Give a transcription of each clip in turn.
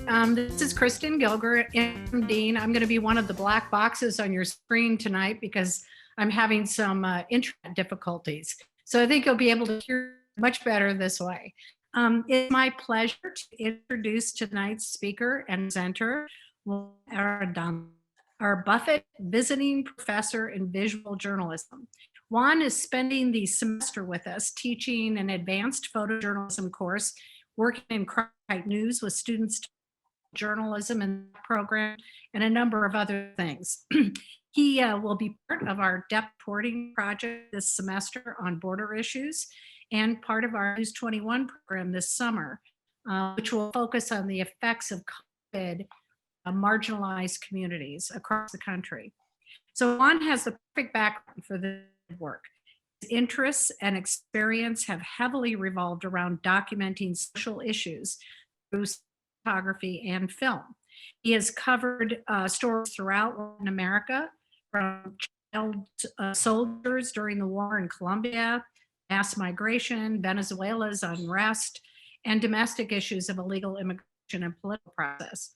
This is Kristen Gilger and Dean. I'm going to be one of the black boxes on your screen tonight because I'm having some internet difficulties. So I think you'll be able to hear much better this way. It's my pleasure to introduce tonight's speaker and presenter, Juan Arredondo, our Buffett visiting professor in visual journalism. Juan is spending the semester with us teaching an advanced photojournalism course, working in Cronkite News with students journalism in the program, and a number of other things. He will be part of our depth reporting project this semester on border issues and part of our News 21 program this summer, which will focus on the effects of COVID on marginalized communities across the country. So Juan has the perfect background for this work. His interests and experience have heavily revolved around documenting social issues through photography and film. He has covered stories throughout Latin America, from child soldiers during the war in Colombia, mass migration, Venezuela's unrest, and domestic issues of illegal immigration and political process.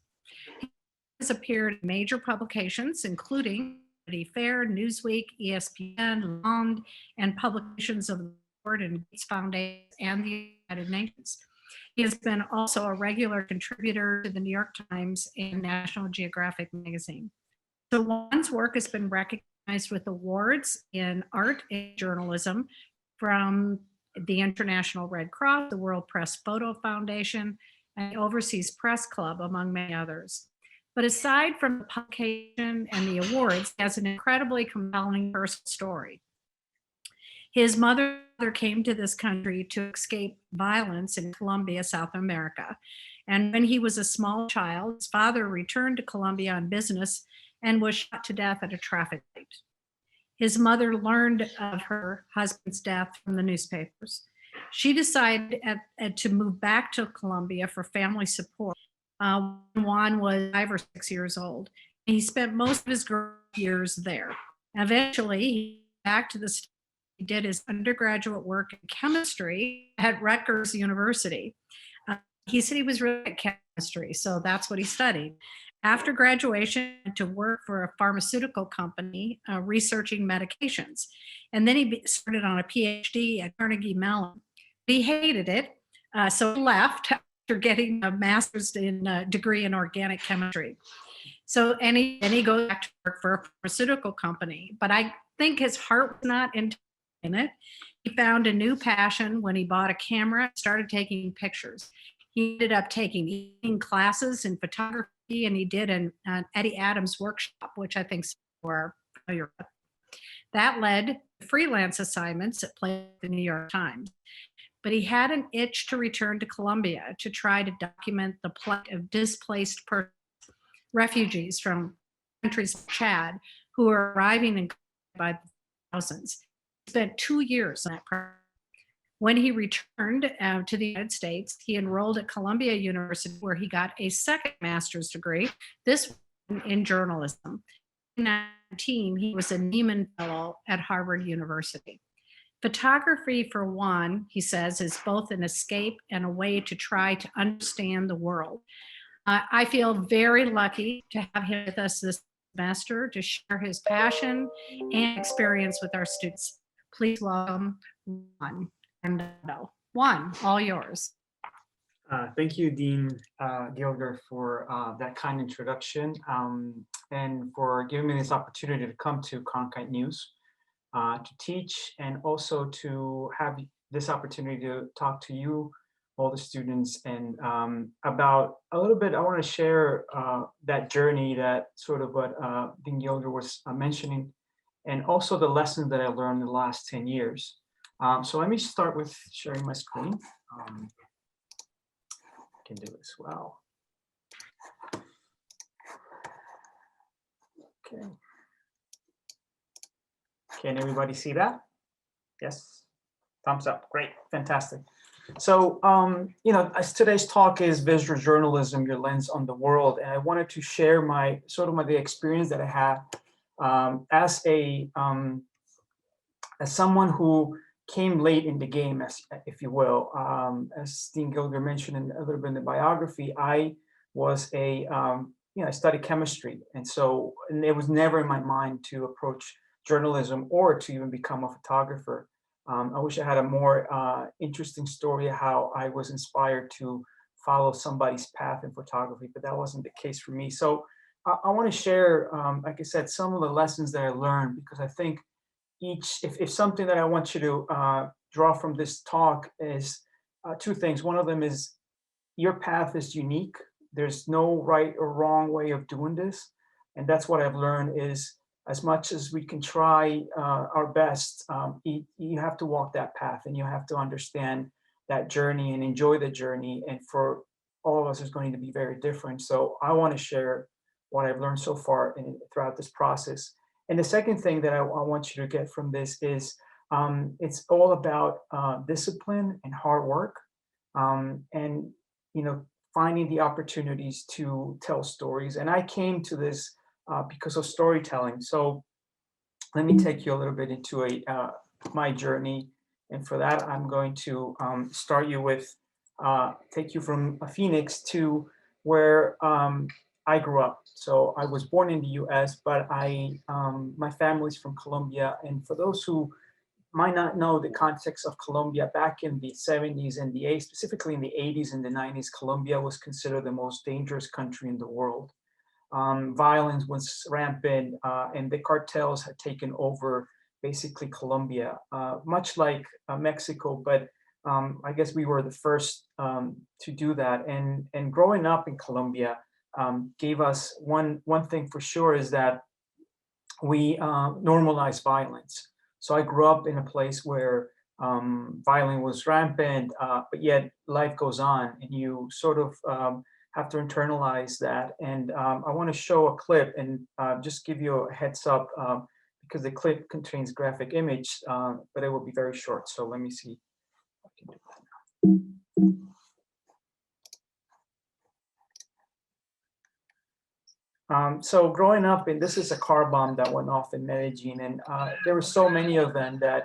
He has appeared in major publications, including Vanity Fair, Newsweek, ESPN, Le Monde, and publications of the Ford and Gates Foundation and the United Nations. He has been also a regular contributor to the New York Times and National Geographic magazine. So Juan's work has been recognized with awards in art and journalism from the International Red Cross, the World Press Photo Foundation, and the Overseas Press Club, among many others. But aside from the publication and the awards, he has an incredibly compelling personal story. His mother came to this country to escape violence in Colombia, South America. And when he was a small child, his father returned to Colombia on business and was shot to death at a traffic light. His mother learned of her husband's death from the newspapers. She decided to move back to Colombia for family support. Juan was 5 or 6 years old. He spent most of his growing years there. Eventually, he went back to the States. He did his undergraduate work in chemistry at Rutgers University. He said he was really at chemistry, so that's what he studied. After graduation, he went to work for a pharmaceutical company researching medications. And then he started on a PhD at Carnegie Mellon. He hated it, so he left after getting a master's degree in organic chemistry. So, and he goes back to work for a pharmaceutical company. But I think his heart was not in it. He found a new passion when he bought a camera and started taking pictures. He ended up taking evening classes in photography, and he did an Eddie Adams workshop, which I think we're familiar with. That led to freelance assignments at the New York Times. But he had an itch to return to Colombia to try to document the plight of displaced persons, refugees from countries like Chad, who are arriving in by the thousands. He spent 2 years on that project. When he returned to the United States, he enrolled at Columbia University, where he got a second master's degree, this one in journalism. In 19, he was a Nieman Fellow at Harvard University. Photography for Juan, he says, is both an escape and a way to try to understand the world. I feel very lucky to have him with us this semester to share his passion and experience with our students. Please welcome Juan Arredondo. Juan, all yours. Thank you, Dean Gilger, for that kind introduction and for giving me this opportunity to come to Cronkite News to teach, and also to have this opportunity to talk to you, all the students, and about a little bit. I want to share that journey, that sort of what Dean Gilger was mentioning, and also the lessons that I learned in the last 10 years. So let me start with sharing my screen. I can do it as well. Okay. Can everybody see that? Yes? Thumbs up. Great. Fantastic. So, as today's talk is visual journalism, your lens on the world, and I wanted to share the experience that I had as someone who came late in the game, if you will. As Dean Gilger mentioned a little bit in the biography, I was I studied chemistry. And it was never in my mind to approach journalism or to even become a photographer. I wish I had a more interesting story of how I was inspired to follow somebody's path in photography, but that wasn't the case for me. So I want to share, like I said, some of the lessons that I learned, because I think if something that I want you to draw from this talk is two things. One of them is your path is unique. There's no right or wrong way of doing this. And that's what I've learned is, as much as we can try our best, you have to walk that path, and you have to understand that journey and enjoy the journey. And for all of us, it's going to be very different. So I want to share what I've learned so far throughout this process. And the second thing that I want you to get from this is it's all about discipline and hard work, and finding the opportunities to tell stories. And I came to this because of storytelling. So let me take you a little bit into my journey. And for that, I'm going to start you with, take you from Phoenix to where I grew up. So I was born in the US, but my family's from Colombia. And for those who might not know the context of Colombia, back in the 70s and the 80s, specifically in the 80s and the 90s, Colombia was considered the most dangerous country in the world. Violence was rampant, and the cartels had taken over basically Colombia, much like Mexico, but I guess we were the first to do that. And growing up in Colombia gave us one thing for sure, is that we normalized violence. So I grew up in a place where violence was rampant, but yet life goes on, and you sort of have to internalize that. And I want to show a clip and just give you a heads up, because the clip contains graphic image, but it will be very short. So let me see if I can do that now. So growing up, and this is a car bomb that went off in Medellin, and there were so many of them that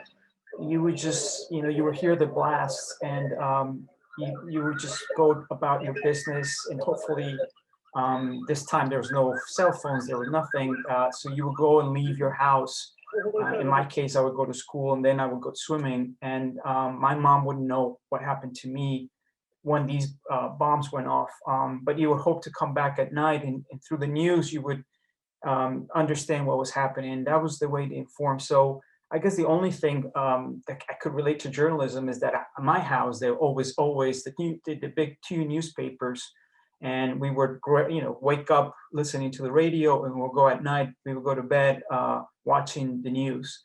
you would just, you would hear the blasts, and you would just go about your business, and hopefully this time there was no cell phones, there was nothing, so you would go and leave your house. In my case, I would go to school, and then I would go swimming, and my mom wouldn't know what happened to me when these bombs went off. But you would hope to come back at night, and through the news, you would understand what was happening. That was the way to inform. So I guess the only thing that I could relate to journalism is that at my house, there always the big two newspapers, and we would wake up listening to the radio, and we'll go at night. We would go to bed watching the news.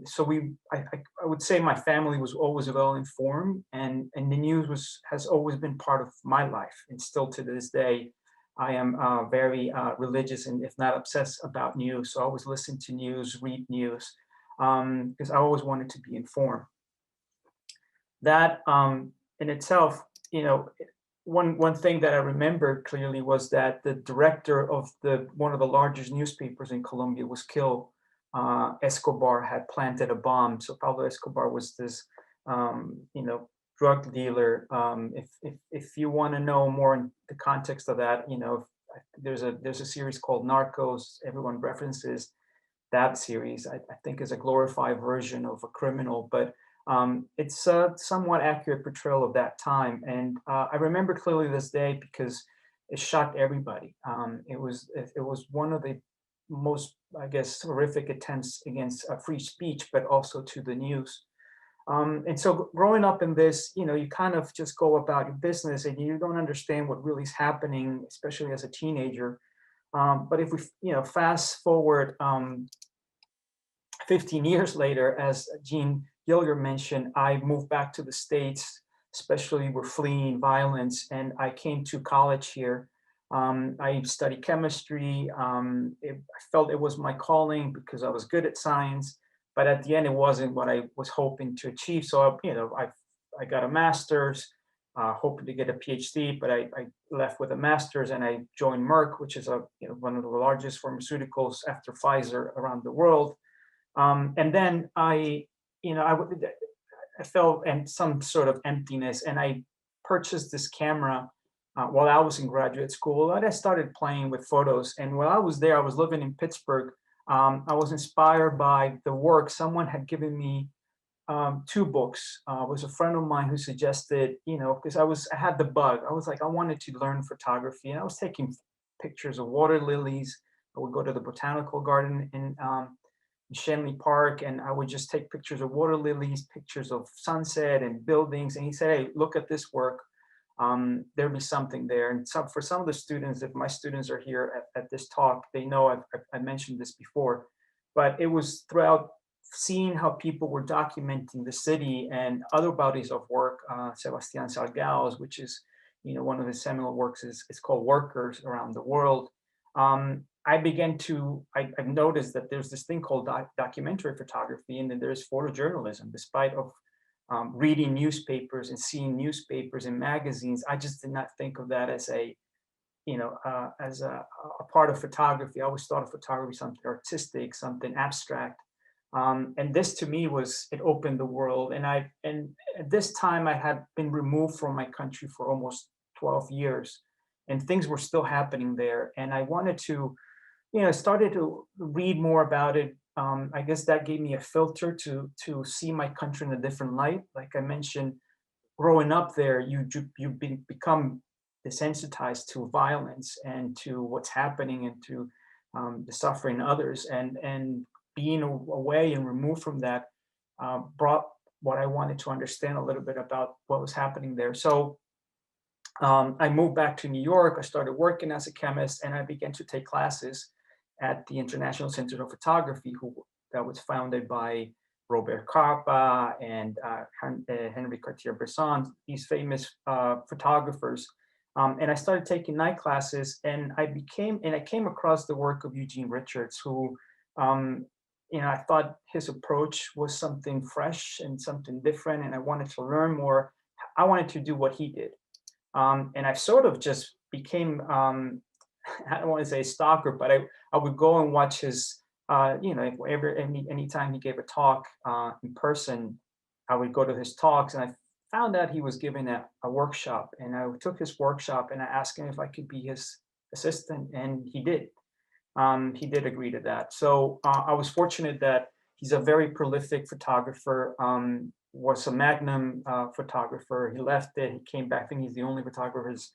So I would say my family was always well informed, and the news has always been part of my life, and still to this day, I am very religious, and if not obsessed about news. So I always listen to news, read news, because I always wanted to be informed. That in itself, one thing that I remember clearly was that the director of one of the largest newspapers in Colombia was killed. Escobar had planted a bomb. So Pablo Escobar was this, drug dealer. If you want to know more in the context of that, there's a series called Narcos. Everyone references that series. I think is a glorified version of a criminal, but it's a somewhat accurate portrayal of that time. And I remember clearly this day because it shocked everybody. It was one of the most, I guess, horrific attempts against free speech, but also to the news. And so growing up in this, you kind of just go about your business, and you don't understand what really is happening, especially as a teenager. But if we, fast forward 15 years later, as Gene Gilger mentioned, I moved back to the States, especially we're fleeing violence, and I came to college here. I studied chemistry. I felt it was my calling because I was good at science, but at the end, it wasn't what I was hoping to achieve. So, I got a master's, hoping to get a PhD, but I left with a master's, and I joined Merck, which is one of the largest pharmaceuticals after Pfizer around the world. And then I felt some sort of emptiness, and I purchased this camera while I was in graduate school. I started playing with photos. And while I was there, I was living in Pittsburgh. I was inspired by the work. Someone had given me two books. It was a friend of mine who suggested, because I had the bug. I was like, I wanted to learn photography, and I was taking pictures of water lilies. I would go to the botanical garden in Shenley Park, and I would just take pictures of water lilies, pictures of sunset and buildings. And he said, "Hey, look at this work. There'll be something there." And for some of the students, if my students are here at this talk, they know I mentioned this before, but it was throughout seeing how people were documenting the city and other bodies of work. Sebastián Salgao's, which is, one of his seminal works is called Workers Around the World. I've noticed that there's this thing called documentary photography, and then there's photojournalism. Despite of reading newspapers and seeing newspapers and magazines, I just did not think of that as a part of photography. I always thought of photography something artistic, something abstract. And this to me it opened the world. And at this time I had been removed from my country for almost 12 years, and things were still happening there. And I wanted to, started to read more about it. I guess that gave me a filter to see my country in a different light. Like I mentioned, growing up there, you become desensitized to violence and to what's happening and to the suffering of others. And being away and removed from that brought what I wanted to understand a little bit about what was happening there. So I moved back to New York. I started working as a chemist, and I began to take classes at the International Center of Photography, that was founded by Robert Capa and Henri Cartier-Bresson, these famous photographers. And I started taking night classes, and I came across the work of Eugene Richards, who, I thought his approach was something fresh and something different, and I wanted to learn more. I wanted to do what he did. And I sort of just became, I don't want to say stalker, but I would go and watch his, anytime he gave a talk in person, I would go to his talks, and I found out he was giving a workshop, and I took his workshop and I asked him if I could be his assistant, and he did. He did agree to that. So I was fortunate that he's a very prolific photographer, was a Magnum photographer. He left it, he came back. I think he's the only photographer who's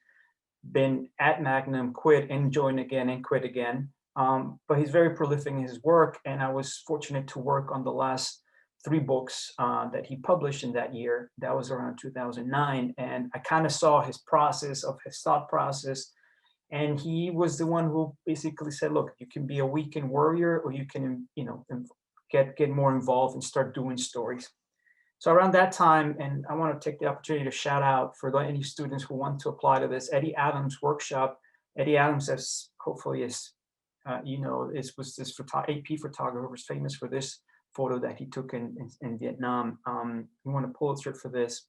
been at Magnum, quit and joined again and quit again. But he's very prolific in his work, and I was fortunate to work on the last 3 books that he published in that year. That was around 2009, and I kind of saw his process of his thought process. And he was the one who basically said, look, you can be a weekend warrior, or you can, get more involved and start doing stories. So around that time, and I want to take the opportunity to shout out for any students who want to apply to this Eddie Adams workshop. Eddie Adams, as hopefully was this AP photographer, was famous for this photo that he took in Vietnam. He won a Pulitzer for this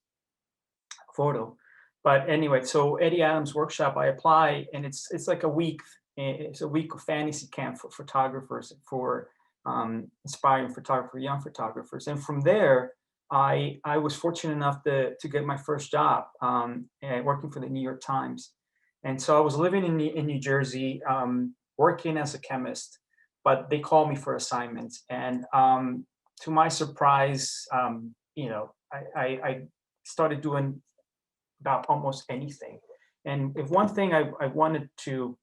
photo. But anyway, so Eddie Adams workshop, I apply, and it's like a week. It's a week of fantasy camp for photographers, for inspiring photographer, young photographers. And from there, I was fortunate enough to get my first job working for the New York Times. And so I was living in New Jersey, working as a chemist, but they called me for assignments. And to my surprise, I started doing about almost anything. And if one thing I want you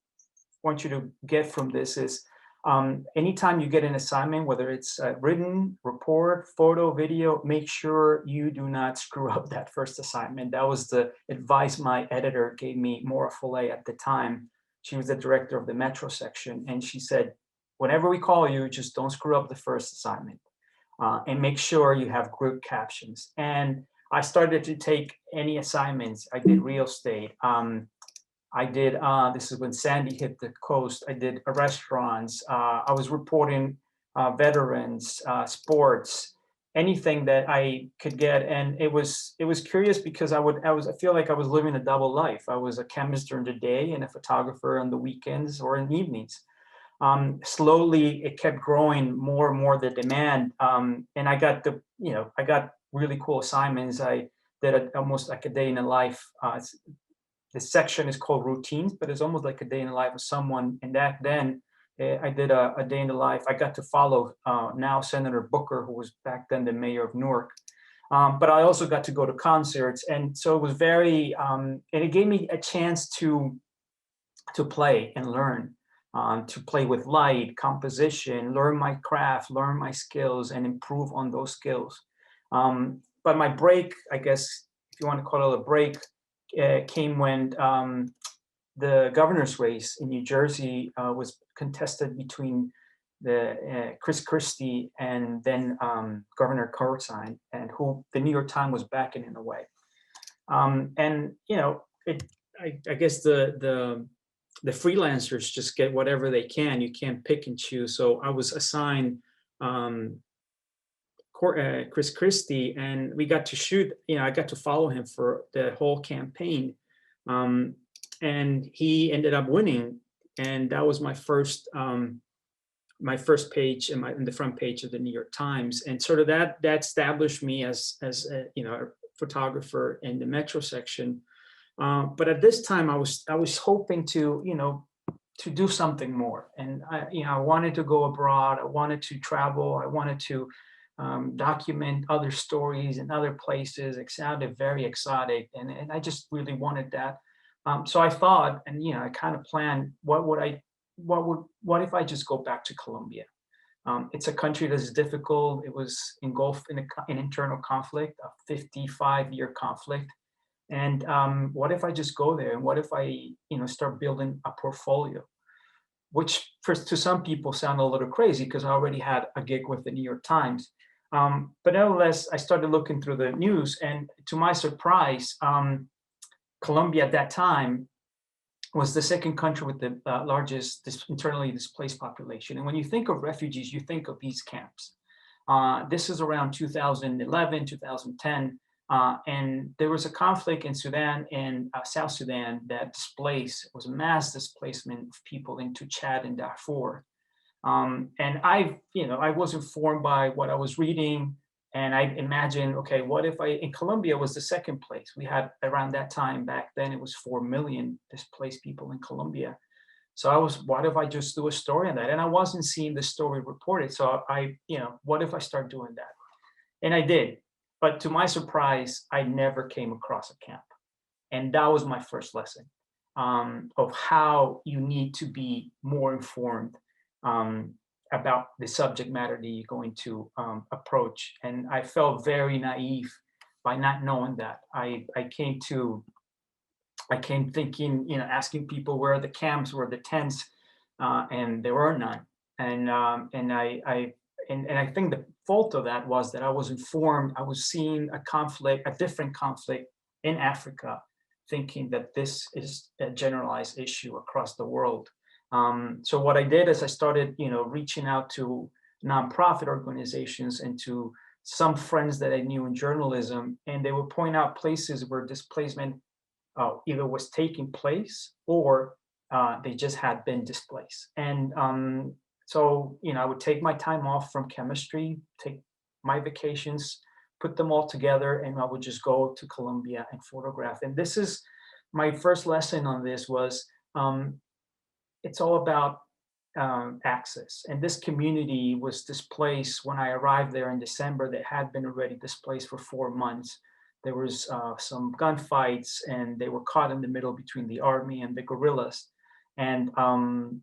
to get from this is, anytime you get an assignment, whether it's a written report, photo, video, make sure you do not screw up that first assignment. That was the advice my editor gave me, Maura Follet, at the time. She was the director of the Metro section, and she said, whenever we call you, just don't screw up the first assignment, and make sure you have good captions. And I started to take any assignments. I did real estate. I did, this is when Sandy hit the coast. I did restaurants. I was reporting veterans, sports, anything that I could get. And it was curious because I feel like I was living a double life. I was a chemist during the day and a photographer on the weekends or in the evenings. Slowly, it kept growing more and more, the demand. And I got I got really cool assignments. I did almost like a day in a life the section is called routines, but it's almost like a day in the life of someone. And back then, I did a day in the life. I got to follow now Senator Booker, who was back then the mayor of Newark. But I also got to go to concerts, and so it was very, and it gave me a chance to play and learn, to play with light, composition, learn my craft, learn my skills, and improve on those skills. But my break, I guess, if you want to call it a break, came when the governor's race in New Jersey was contested between Chris Christie and then Governor Cronkite, and who the New York Times was backing in a way. And I guess the freelancers just get whatever they can. You can't pick and choose. So I was assigned Chris Christie, and we got to shoot. I got to follow him for the whole campaign, and he ended up winning. And that was my first page in the front page of the New York Times, and sort of that established me as a photographer in the metro section. But at this time, I was hoping to do something more, and I wanted to go abroad. I wanted to travel. I wanted to document other stories in other places. It sounded very exotic, and I just really wanted that. So I thought, and I kind of planned, what if I just go back to Colombia? It's a country that's difficult. It was engulfed in an internal conflict, a 55-year conflict. And what if I just go there? And what if I, start building a portfolio? Which to some people sound a little crazy because I already had a gig with the New York Times. But nevertheless, I started looking through the news, and to my surprise, Colombia at that time was the second country with the largest internally displaced population. And when you think of refugees, you think of these camps. This is around 2011, 2010. And there was a conflict in Sudan and South Sudan that was mass displacement of people into Chad and Darfur. And I was informed by what I was reading, and I imagined, okay, what if in Colombia was the second place. We had around that time back then, it was 4 million displaced people in Colombia. So what if I just do a story on that? And I wasn't seeing the story reported. So what if I start doing that? And I did. But to my surprise, I never came across a camp. And that was my first lesson of how you need to be more informed about the subject matter that you're going to approach. And I felt very naive by not knowing that. I came thinking, asking people where the camps were, the tents, and there were none. And I think the fault of that was that I was informed. I was seeing a different conflict in Africa, thinking that this is a generalized issue across the world. So what I did is I started, reaching out to nonprofit organizations and to some friends that I knew in journalism, and they would point out places where displacement either was taking place or they just had been displaced. And so, I would take my time off from chemistry, take my vacations, put them all together, and I would just go to Colombia and photograph. And this is my first lesson on this was, it's all about access. And this community was displaced when I arrived there in December. They had been already displaced for 4 months. There was some gunfights, and they were caught in the middle between the army and the guerrillas. And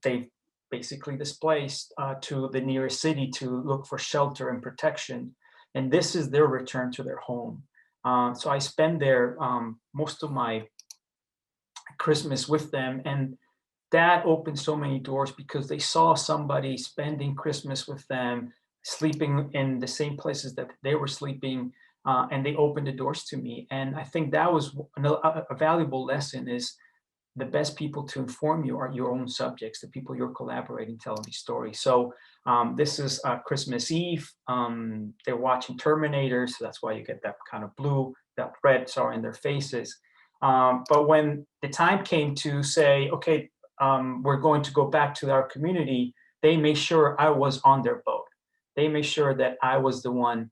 they basically displaced to the nearest city to look for shelter and protection. And this is their return to their home. So I spend there most of my Christmas with them. And that opened so many doors because they saw somebody spending Christmas with them, sleeping in the same places that they were sleeping, and they opened the doors to me. And I think that was a valuable lesson is the best people to inform you are your own subjects, the people you're collaborating, telling these stories. So this is Christmas Eve. They're watching Terminator, so that's why you get that kind of red, in their faces. But when the time came to say, okay, we're going to go back to our community, they made sure I was on their boat. They made sure that I was the one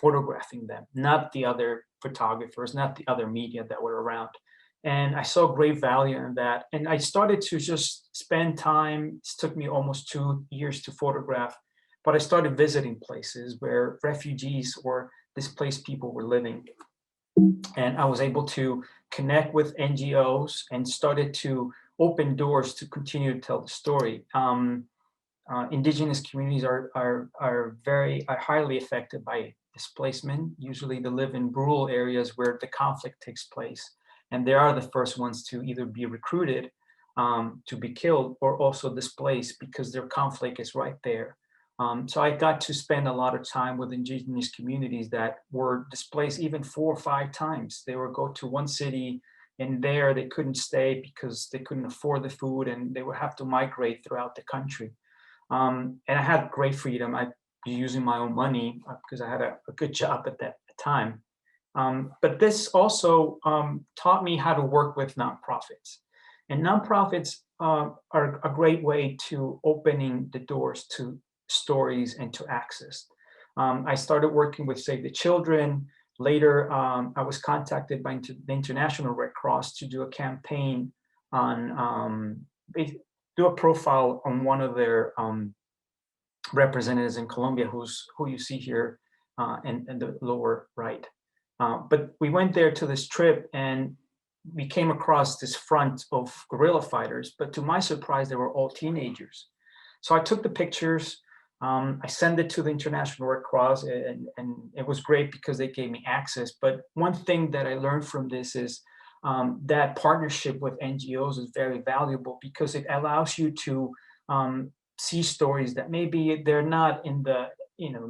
photographing them, not the other photographers, not the other media that were around. And I saw great value in that. And I started to just spend time. It took me almost 2 years to photograph, but I started visiting places where refugees or displaced people were living. And I was able to connect with NGOs and started to open doors to continue to tell the story. Indigenous communities are highly affected by displacement. Usually they live in rural areas where the conflict takes place, and they are the first ones to either be recruited to be killed or also displaced because their conflict is right there. So I got to spend a lot of time with indigenous communities that were displaced even 4 or 5 times. They would go to one city and there they couldn't stay because they couldn't afford the food and they would have to migrate throughout the country. And I had great freedom. I was using my own money because I had a good job at that time. But this also taught me how to work with nonprofits. And nonprofits are a great way to opening the doors to stories and to access. I started working with Save the Children. Later, I was contacted by the International Red Cross to do a campaign on do a profile on one of their representatives in Colombia, who you see here in the lower right. But we went there to this trip and we came across this front of guerrilla fighters, but to my surprise, they were all teenagers. So I took the pictures, I sent it to the International Red Cross, and it was great because they gave me access. But one thing that I learned from this is that partnership with NGOs is very valuable because it allows you to see stories that maybe they're not in the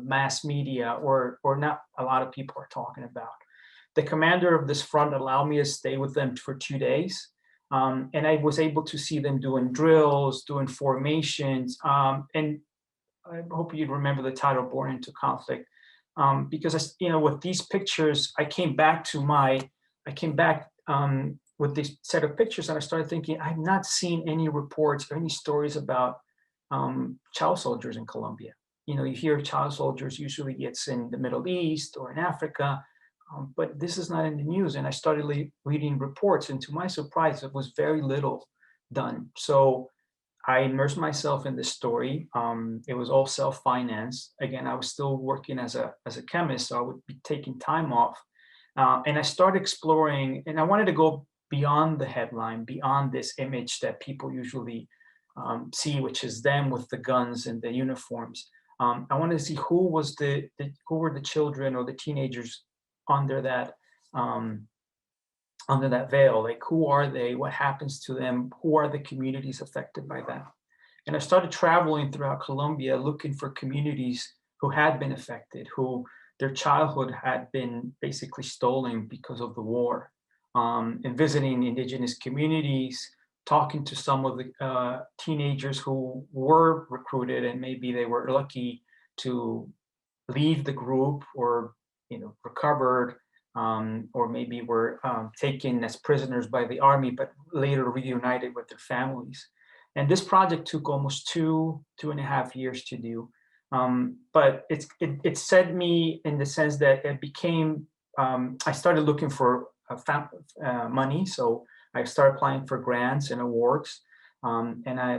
mass media or not a lot of people are talking about. The commander of this front allowed me to stay with them for 2 days. And I was able to see them doing drills, doing formations. And I hope you remember the title, Born into Conflict. Because, with these pictures, I came back with this set of pictures and I started thinking, I've not seen any reports or any stories about child soldiers in Colombia. You hear child soldiers usually it's in the Middle East or in Africa, but this is not in the news. And I started reading reports, and to my surprise, it was very little done. So I immersed myself in this story. It was all self-financed. Again, I was still working as a chemist, so I would be taking time off. And I started exploring, and I wanted to go beyond the headline, beyond this image that people usually see, which is them with the guns and the uniforms. I wanted to see who were the children or the teenagers under that veil. Like, who are they? What happens to them? Who are the communities affected by that? And I started traveling throughout Colombia looking for communities who had been affected, who their childhood had been basically stolen because of the war, and visiting indigenous communities, talking to some of the teenagers who were recruited and maybe they were lucky to leave the group or recovered, or maybe were taken as prisoners by the army, but later reunited with their families. And this project took almost 2.5 years to do. But it set me in the sense that it became, I started looking for money. So I started applying for grants and awards.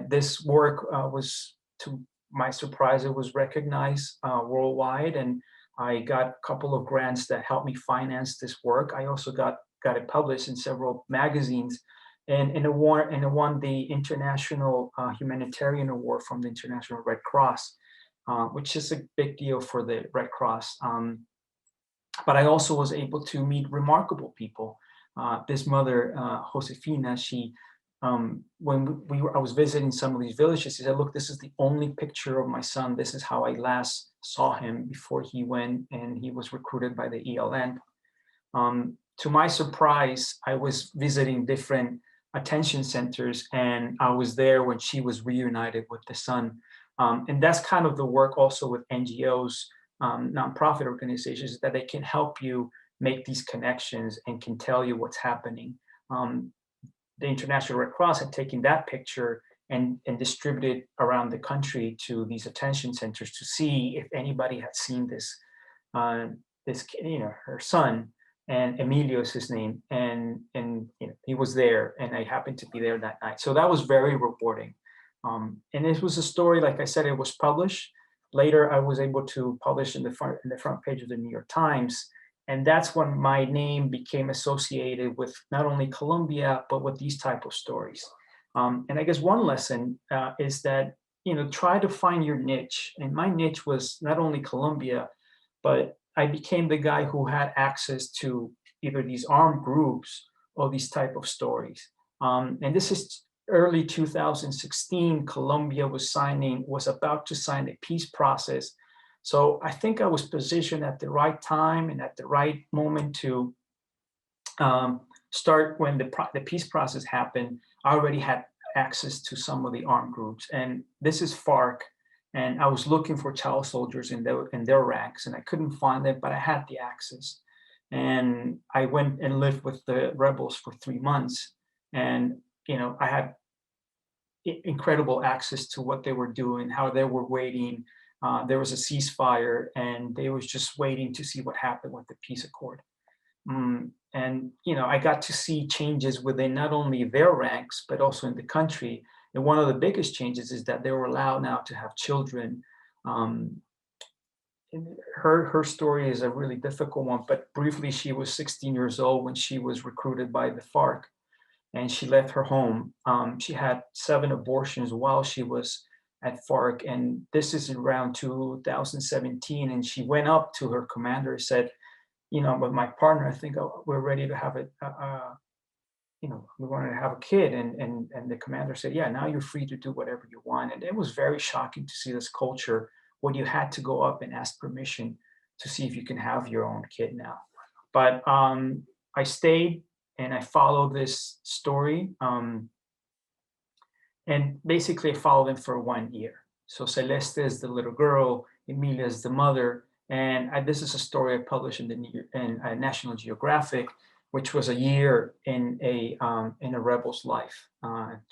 This work was, to my surprise, it was recognized worldwide. And I got a couple of grants that helped me finance this work. I also got it published in several magazines, and it won the International Humanitarian Award from the International Red Cross, which is a big deal for the Red Cross. But I also was able to meet remarkable people. This mother, Josefina, she, when I was visiting some of these villages, she said, "Look, this is the only picture of my son. This is how I last saw him before he went and he was recruited by the ELN." To my surprise, I was visiting different attention centers, and I was there when she was reunited with the son. And that's kind of the work also with NGOs, nonprofit organizations, that they can help you make these connections and can tell you what's happening. The International Red Cross had taken that picture and distributed around the country to these attention centers to see if anybody had seen this, her son, and Emilio is his name, and he was there, and I happened to be there that night. So that was very rewarding. And it was a story, like I said, it was published. Later, I was able to publish in the front page of the New York Times. And that's when my name became associated with not only Colombia, but with these type of stories. And I guess one lesson is that, try to find your niche. And my niche was not only Colombia, but I became the guy who had access to either these armed groups or these type of stories. And this is early 2016. Colombia was about to sign a peace process. So I think I was positioned at the right time and at the right moment to start when the peace process happened. I already had access to some of the armed groups, and this is FARC. And I was looking for child soldiers in their ranks, and I couldn't find them, but I had the access. And I went and lived with the rebels for 3 months, and I had incredible access to what they were doing, how they were waiting. There was a ceasefire, and they was just waiting to see what happened with the peace accord. And I got to see changes within not only their ranks, but also in the country. And one of the biggest changes is that they were allowed now to have children. Her story is a really difficult one, but briefly, she was 16 years old when she was recruited by the FARC, and she left her home. She had 7 abortions while she was at FARC, and this is around 2017. And she went up to her commander and said, with my partner, I think we're ready to have it. We wanted to have a kid, and the commander said, yeah, now you're free to do whatever you want. And it was very shocking to see this culture where you had to go up and ask permission to see if you can have your own kid now. But I stayed and I followed this story. And basically I followed them for 1 year. So Celeste is the little girl, Emilia is the mother. And this is a story I published in National Geographic, which was a year in a rebel's life,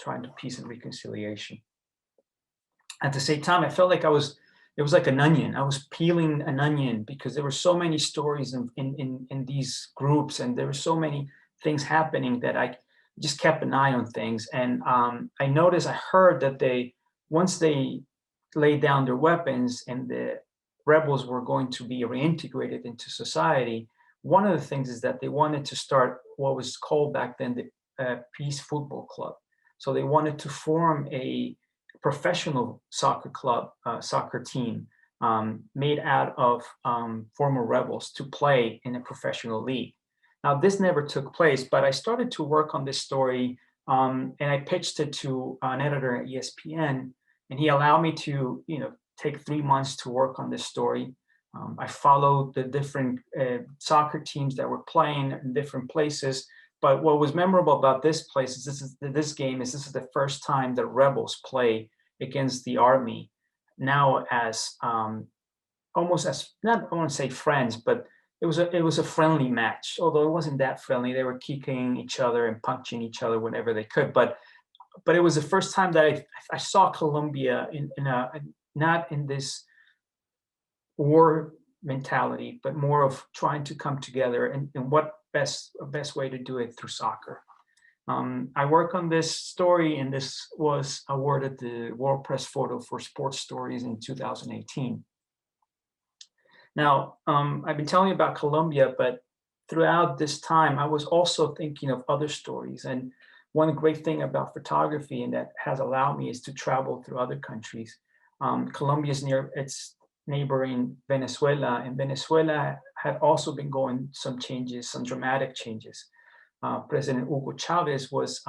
trying to peace and reconciliation. At the same time, I felt like it was like an onion. I was peeling an onion because there were so many stories in these groups, and there were so many things happening that I just kept an eye on things. And I heard that once they laid down their weapons and the rebels were going to be reintegrated into society, one of the things is that they wanted to start what was called back then the Peace Football Club. So they wanted to form a professional soccer team made out of former rebels to play in a professional league. Now, this never took place, but I started to work on this story, and I pitched it to an editor at ESPN, and he allowed me to, take 3 months to work on this story. I followed the different soccer teams that were playing in different places. But what was memorable about this place is this is the first time the rebels play against the army, now as almost as, not I want to say friends, but it was a friendly match. Although it wasn't that friendly, they were kicking each other and punching each other whenever they could. But it was the first time that I saw Colombia not in this war mentality, but more of trying to come together, and what best way to do it through soccer. I work on this story, and this was awarded the World Press Photo for Sports Stories in 2018. Now, I've been telling you about Colombia, but throughout this time, I was also thinking of other stories. And one great thing about photography, and that has allowed me, is to travel through other countries. Colombia is near its neighboring Venezuela, and Venezuela had also been going some dramatic changes. President Hugo Chavez was,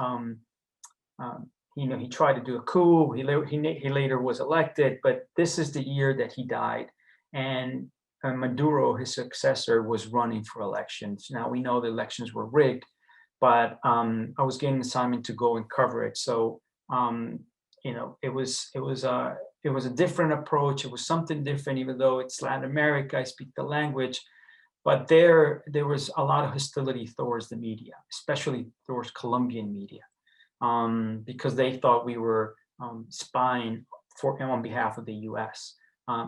he tried to do a coup. He later was elected, but this is the year that he died. And Maduro, his successor, was running for elections. Now we know the elections were rigged, but I was getting an assignment to go and cover it. So it was a different approach. It was something different, even though it's Latin America, I speak the language. But there was a lot of hostility towards the media, especially towards Colombian media, because they thought we were spying on behalf of the U.S.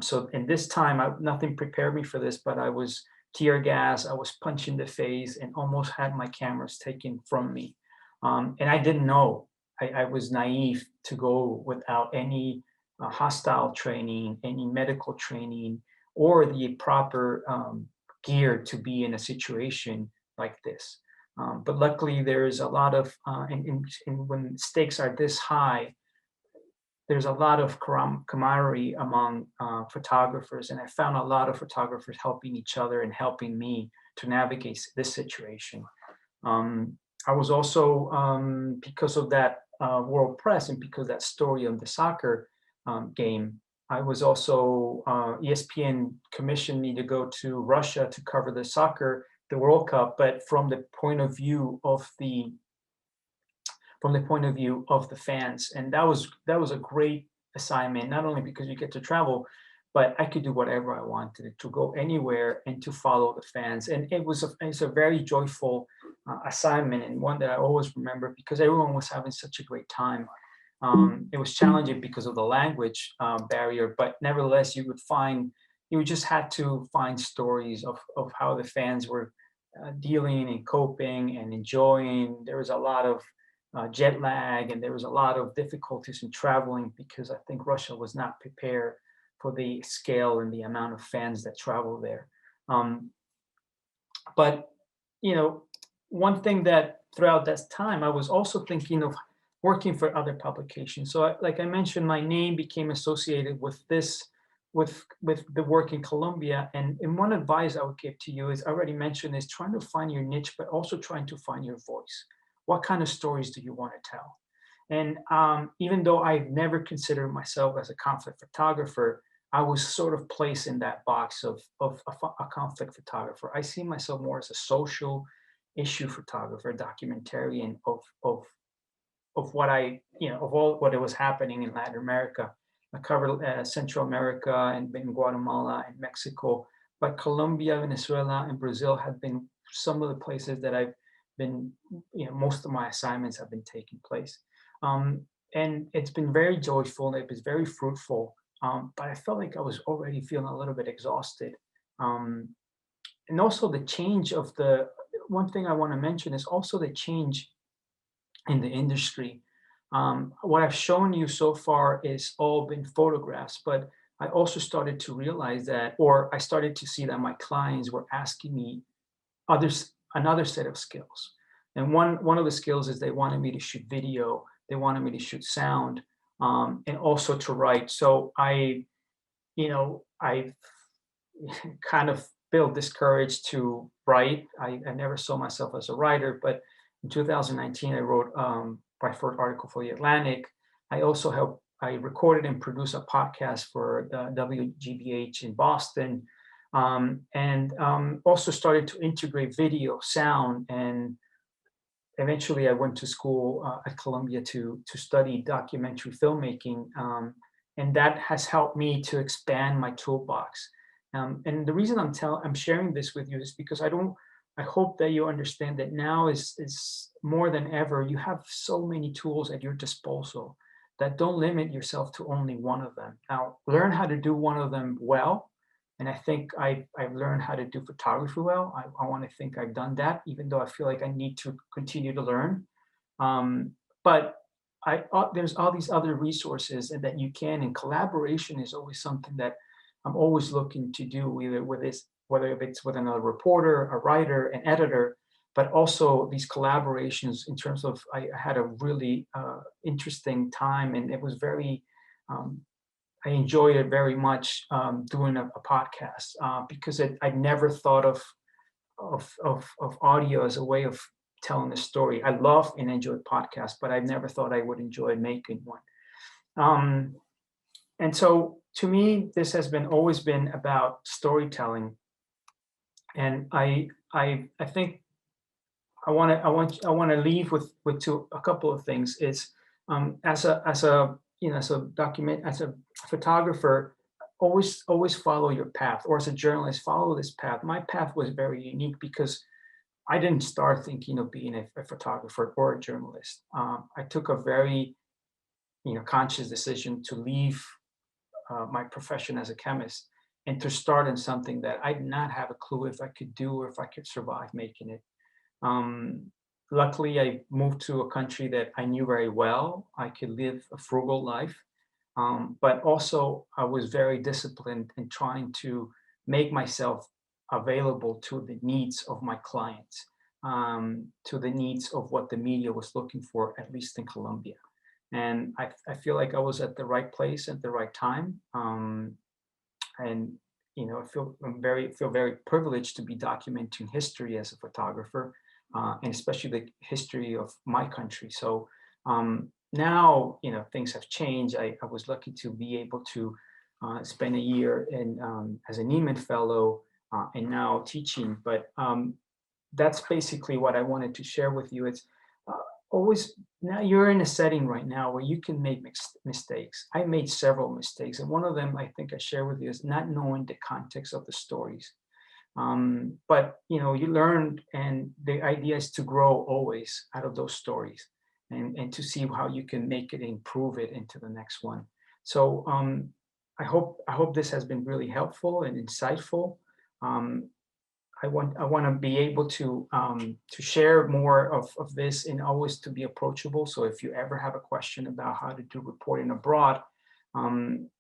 So in this time, nothing prepared me for this, but I was tear gas, I was punched in the face, and almost had my cameras taken from me. And I didn't know. I was naive to go without any hostile training, any medical training, or the proper gear to be in a situation like this. But luckily, there's a lot of, and when stakes are this high, there's a lot of camaraderie among photographers, and I found a lot of photographers helping each other and helping me to navigate this situation. I was also, because of that world press and because that story of the soccer game, I was also, ESPN commissioned me to go to Russia to cover the World Cup, but from the point of view of the fans. And that was a great assignment, not only because you get to travel, but I could do whatever I wanted, to go anywhere and to follow the fans. And it's a very joyful assignment, and one that I always remember because everyone was having such a great time. It was challenging because of the language barrier, but nevertheless, you just had to find stories of how the fans were dealing and coping and enjoying. There was a lot of jet lag, and there was a lot of difficulties in traveling because I think Russia was not prepared for the scale and the amount of fans that travel there. Um, but one thing that throughout that time, I was also thinking of working for other publications. So, like I mentioned, my name became associated with the work in Colombia. And one advice I would give to you is, I already mentioned, is trying to find your niche, but also trying to find your voice. What kind of stories do you want to tell? And even though I've never considered myself as a conflict photographer, I was sort of placed in that box of a conflict photographer. I see myself more as a social issue photographer, documentarian of what of all what was happening in Latin America. I covered Central America and in Guatemala and Mexico, but Colombia, Venezuela, and Brazil have been some of the places that I've been, most of my assignments have been taking place. And it's been very joyful, and it was very fruitful. But I felt like I was already feeling a little bit exhausted. And also the change of one thing I want to mention is also the change in the industry. What I've shown you so far is all been photographs, but I also started to realize that, or I started to see that my clients were asking me another set of skills. And one of the skills is they wanted me to shoot video, they wanted me to shoot sound, and also to write. So I kind of built this courage to write. I never saw myself as a writer, but in 2019, I wrote my first article for The Atlantic. I recorded and produced a podcast for the WGBH in Boston, and also started to integrate video, sound, and eventually I went to school at Columbia to study documentary filmmaking, and that has helped me to expand my toolbox. And the reason I'm sharing this with you is because I hope that you understand that now is more than ever. You have so many tools at your disposal that don't limit yourself to only one of them. Now, learn how to do one of them well. And I think I've learned how to do photography well. I want to think I've done that, even though I feel like I need to continue to learn. But there's all these other resources and that you can, and collaboration is always something that I'm always looking to do, either whether it's with another reporter, a writer, an editor, but also these collaborations in terms of, I had a really interesting time, and it was I enjoyed it very much, doing a podcast, because I'd never thought of audio as a way of telling a story. I love and enjoy podcasts, but I never thought I would enjoy making one. And so to me, this has always been about storytelling. And I think I want to leave with a couple of things. Is as a photographer, always follow your path, or as a journalist, follow this path. My path was very unique because I didn't start thinking of being a photographer or a journalist. I took a very conscious decision to leave my profession as a chemist and to start in something that I did not have a clue if I could do or if I could survive making it. luckily, I moved to a country that I knew very well. I could live a frugal life, but also I was very disciplined in trying to make myself available to the needs of my clients, to the needs of what the media was looking for, at least in Colombia. And I feel like I was at the right place at the right time. And feel very privileged to be documenting history as a photographer, and especially the history of my country. So now things have changed. I was lucky to be able to spend a year in as an Neiman Fellow, and now teaching. But that's basically what I wanted to share with you. It's always, now you're in a setting right now where you can make mistakes. I made several mistakes, and one of them I think I share with you is not knowing the context of the stories. But you learn, and the idea is to grow always out of those stories, and to see how you can make it, improve it into the next one. So I hope this has been really helpful and insightful. Um, I want to be able to share more of this, and always to be approachable. So if you ever have a question about how to do reporting abroad, um,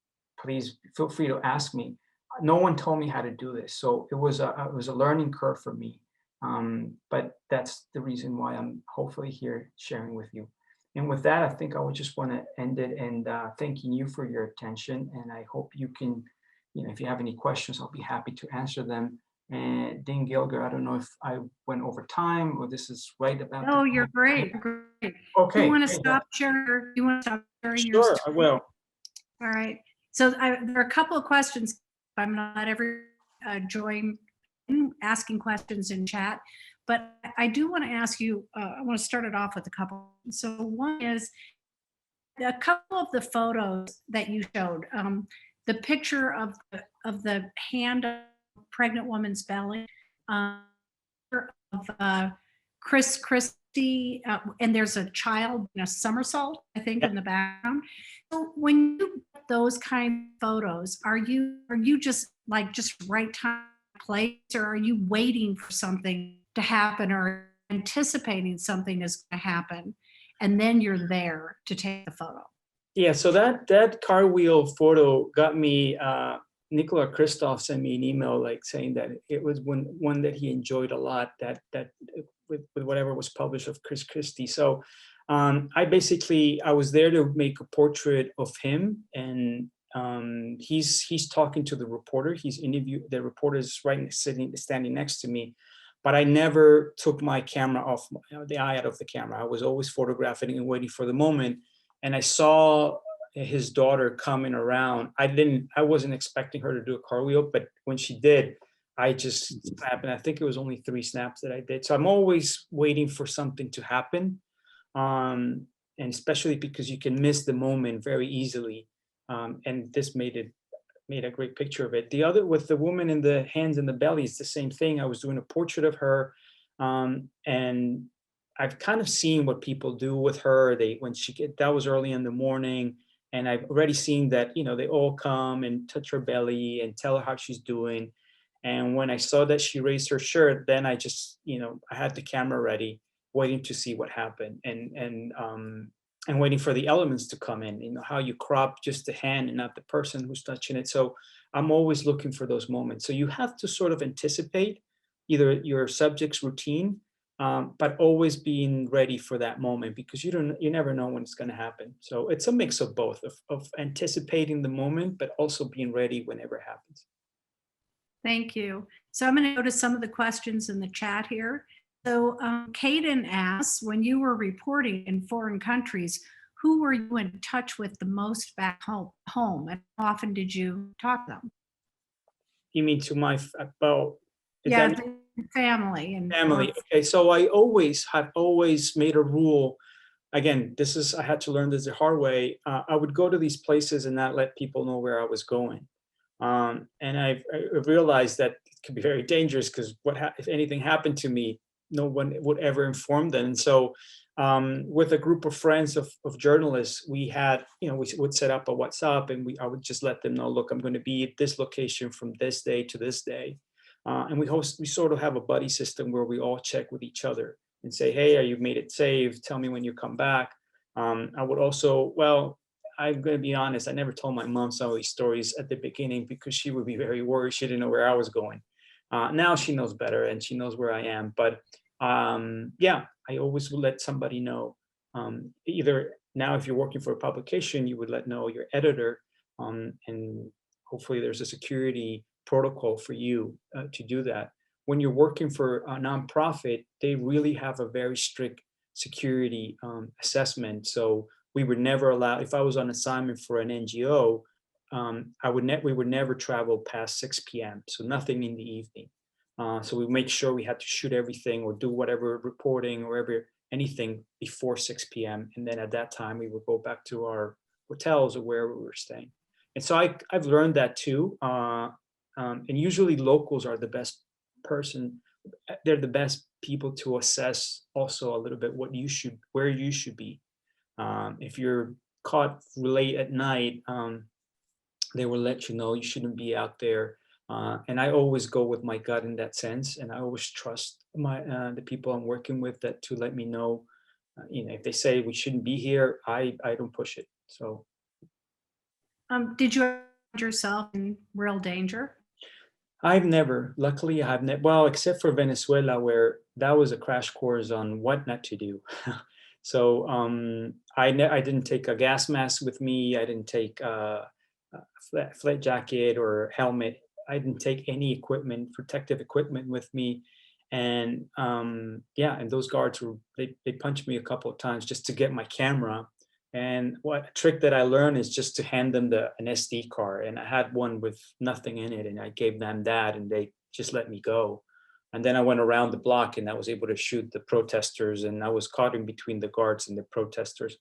please feel free to ask me. No one told me how to do this, so it was a learning curve for me. But that's the reason why I'm hopefully here sharing with you. And with that, I think I would just want to end it, and thanking you for your attention. And I hope you can, if you have any questions, I'll be happy to answer them. And Dean Gilger, I don't know if I went over time or this is right about the Oh, you're time. great. You're great. Okay, You want to great. stop sharing? You want to stop sharing your Sure, I screen? will. All right. So there are a couple of questions. I'm not every join in asking questions in chat, but I do want to ask you. I want to start it off with a couple. So one is a couple of the photos that you showed. The picture of the hand of a pregnant woman's belly. Um, of Chris Christie, and there's a child in a somersault, I think, Yeah. in the background. So when you get those kind of photos, are you just right time, place, or are you waiting for something to happen, or anticipating something is going to happen, and then you're there to take the photo? Yeah, so that car wheel photo got me. Nicola Christoph sent me an email like saying that it was one that he enjoyed a lot. That with whatever was published of Chris Christie. So I was there to make a portrait of him, and he's talking to the reporter. The reporter is standing next to me, but I never took my camera off, the eye out of the camera. I was always photographing and waiting for the moment. And I saw his daughter coming around. I wasn't expecting her to do a car wheel, but when she did, I just snapped. And I think it was only 3 snaps that I did. So I'm always waiting for something to happen. And especially because you can miss the moment very easily. And this made a great picture of it. The other, with the woman in the hands and the belly, it's the same thing. I was doing a portrait of her, and I've kind of seen what people do with her. That was early in the morning, and I've already seen that, they all come and touch her belly and tell her how she's doing. And when I saw that she raised her shirt, then I just, I had the camera ready, waiting to see what happened, and waiting for the elements to come in. How you crop just the hand and not the person who's touching it. So I'm always looking for those moments. So you have to sort of anticipate either your subject's routine, but always being ready for that moment, because you never know when it's going to happen. So it's a mix of both, of anticipating the moment, but also being ready whenever it happens. Thank you. So I'm going to go to some of the questions in the chat here. So Caden asks, when you were reporting in foreign countries, who were you in touch with the most back home, and how often did you talk to them? You mean to my about? Yeah, family and Family. Okay, so I have always made a rule. Again, I had to learn this the hard way. I would go to these places and not let people know where I was going. And I realized that it could be very dangerous, because if anything happened to me, no one would ever inform them. And so with a group of friends of journalists, we would set up a WhatsApp, and I would just let them know, look, I'm going to be at this location from this day to this day. And we sort of have a buddy system where we all check with each other and say, hey, you made it safe? Tell me when you come back. I would also, well, I'm going to be honest, I never told my mom some of these stories at the beginning because she would be very worried. She didn't know where I was going. Now she knows better and she knows where I am. But yeah, I always will let somebody know. Either now, if you're working for a publication, you would let know your editor, and hopefully there's a security protocol for you to do that. When you're working for a nonprofit, they really have a very strict security assessment. So we would never allow, if I was on assignment for an NGO, we would never travel past 6 p.m. So nothing in the evening. So we make sure we had to shoot everything or do whatever reporting or anything before 6 p.m. And then at that time we would go back to our hotels or wherever we were staying. And so I've learned that too. And usually locals are the best person. They're the best people to assess also a little bit where you should be. If you're caught late at night, they will let you know you shouldn't be out there. And I always go with my gut in that sense, and I always trust the people I'm working with that to let me know. If they say we shouldn't be here, I don't push it. So, did you find yourself in real danger? luckily, I've never, well, except for Venezuela, where that was a crash course on what not to do. So I didn't take a gas mask with me. I didn't take a flat jacket or helmet. I didn't take any protective equipment with me. And yeah, and those guards they punched me a couple of times just to get my camera. And a trick that I learned is just to hand them an SD card. And I had one with nothing in it, and I gave them that, and they just let me go. And then I went around the block, and I was able to shoot the protesters, and I was caught in between the guards and the protesters.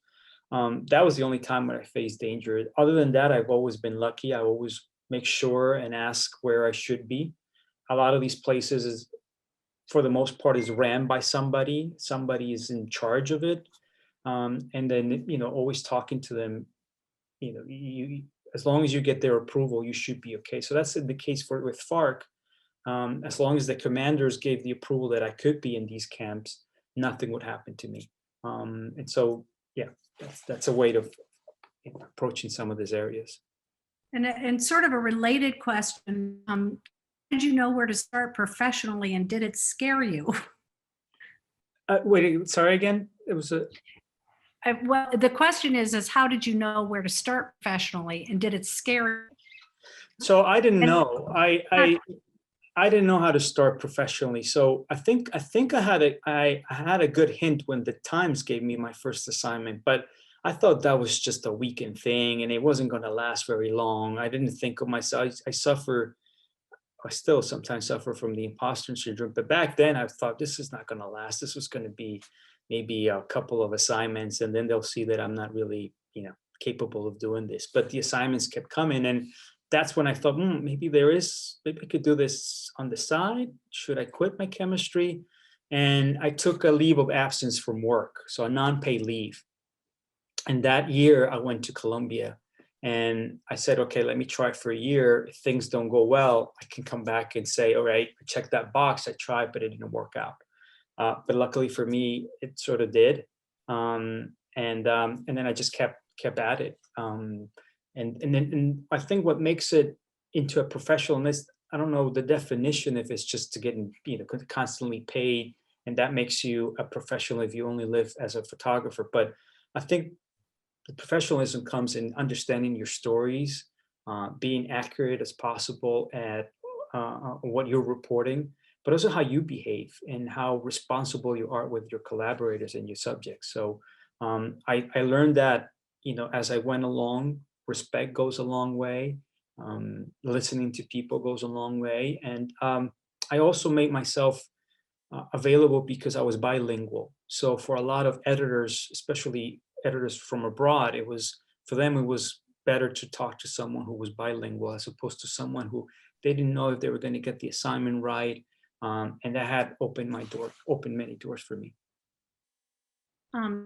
That was the only time when I faced danger. Other than that, I've always been lucky. I always make sure and ask where I should be. A lot of these places for the most part, is ran by somebody. Somebody is in charge of it. And then, always talking to them, as long as you get their approval, you should be okay. So that's the case with FARC. As long as the commanders gave the approval that I could be in these camps, nothing would happen to me. And so, yeah, that's a way of approaching some of these areas. And sort of a related question, did you know where to start professionally, and did it scare you? Wait, sorry again? It was Well, the question is how did you know where to start professionally, and did it scare you? So I didn't know. I didn't know how to start professionally. So I think I had a good hint when the Times gave me my first assignment, but I thought that was just a weekend thing and it wasn't going to last very long. I didn't think of myself. I still sometimes suffer from the imposter syndrome, but back then I thought this is not going to last. This was going to be maybe a couple of assignments, and then they'll see that I'm not really, capable of doing this. But the assignments kept coming, and that's when I thought, maybe I could do this on the side. Should I quit my chemistry? And I took a leave of absence from work, so a non-paid leave. And that year I went to Colombia, and I said, okay, let me try for a year. If things don't go well, I can come back and say, all right, I checked that box. I tried, but it didn't work out. But luckily for me, it sort of did. And then I just kept at it. And then I think what makes it into a professionalist, I don't know the definition if it's just to get constantly paid, and that makes you a professional if you only live as a photographer. But I think the professionalism comes in understanding your stories, being accurate as possible at what you're reporting, but also how you behave and how responsible you are with your collaborators and your subjects. So I learned that, as I went along, respect goes a long way. Listening to people goes a long way. And I also made myself available because I was bilingual. So for a lot of editors, especially editors from abroad, for them, it was better to talk to someone who was bilingual as opposed to someone who they didn't know if they were going to get the assignment right. And that had opened many doors for me.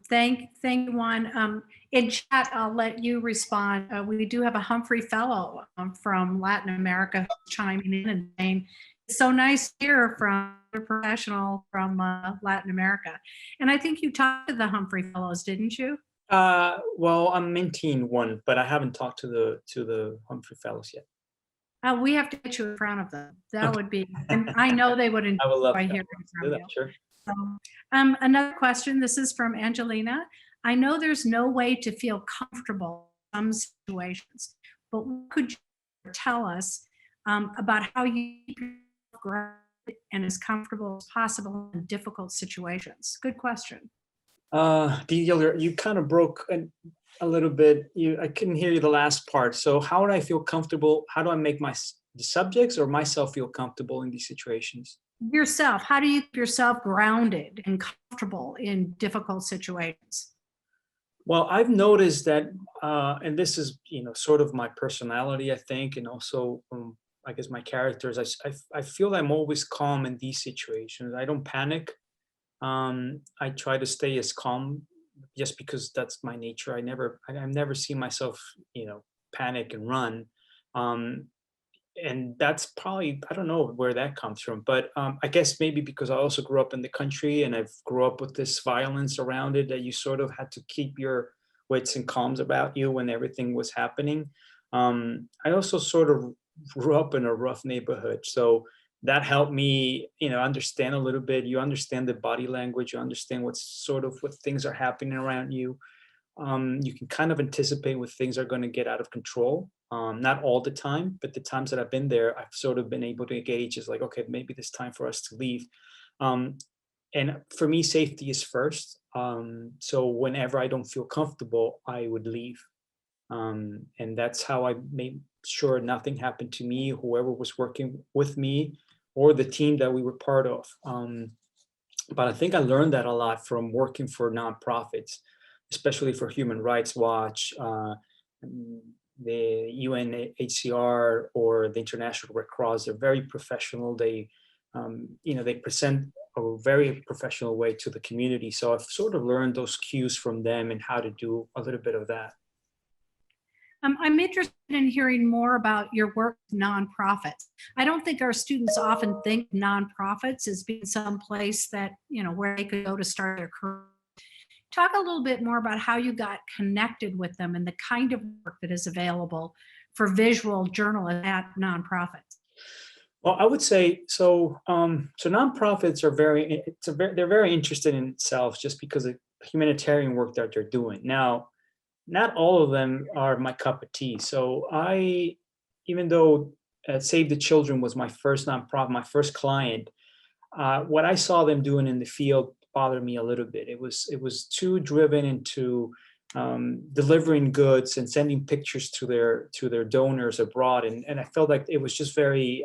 Thank you, Juan. In chat, I'll let you respond. We do have a Humphrey Fellow from Latin America chiming in and saying It's so nice to hear from a professional from Latin America. And I think you talked to the Humphrey Fellows, didn't you? Well, I'm minting one, but I haven't talked to the Humphrey Fellows yet. We have to get you in front of them. That Okay. would be, and I know they would I would love enjoy to. hearing Do from that, you. sure. So, another question. This is from Angelina. I know there's no way to feel comfortable in some situations, but what could you tell us about how you keep yourself grounded and as comfortable as possible in difficult situations? Good question. You kind of broke a little bit. I couldn't hear you the last part. So how do I feel comfortable? How do I make the subjects or myself feel comfortable in these situations? Yourself, how do you keep yourself grounded and comfortable in difficult situations? Well, I've noticed that, and this is, sort of my personality, I think, and also, I guess my characters. I feel I'm always calm in these situations. I don't panic. I try to stay as calm, just because that's my nature. I've never seen myself, panic and run. Um, and that's probably, I don't know where that comes from, but I guess maybe because I also grew up in the country and I've grew up with this violence around it, that you sort of had to keep your wits and calms about you when everything was happening. I also sort of grew up in a rough neighborhood, so that helped me, understand a little bit. You understand the body language, you understand what things are happening around you. You can kind of anticipate when things are going to get out of control. Not all the time, but the times that I've been there, I've sort of been able to gauge, is like, okay, maybe it's time for us to leave. Um, and for me, safety is first. So whenever I don't feel comfortable, I would leave. And that's how I made sure nothing happened to me, whoever was working with me, or the team that we were part of. But I think I learned that a lot from working for nonprofits, especially for Human Rights Watch, mm, the UNHCR, or the International Red Cross. They're very professional. They present a very professional way to the community. So I've sort of learned those cues from them and how to do a little bit of that. I'm interested in hearing more about your work with nonprofits. I don't think our students often think nonprofits as being some place that, where they could go to start their career. Talk a little bit more about how you got connected with them and the kind of work that is available for visual journalists at nonprofits. Well, I would say so. So nonprofits are they're very interested in itself, just because of humanitarian work that they're doing. Now, not all of them are my cup of tea. So even though Save the Children was my first nonprofit, my first client, what I saw them doing in the field bothered me a little bit. It was too driven into delivering goods and sending pictures to their donors abroad, and I felt like it was very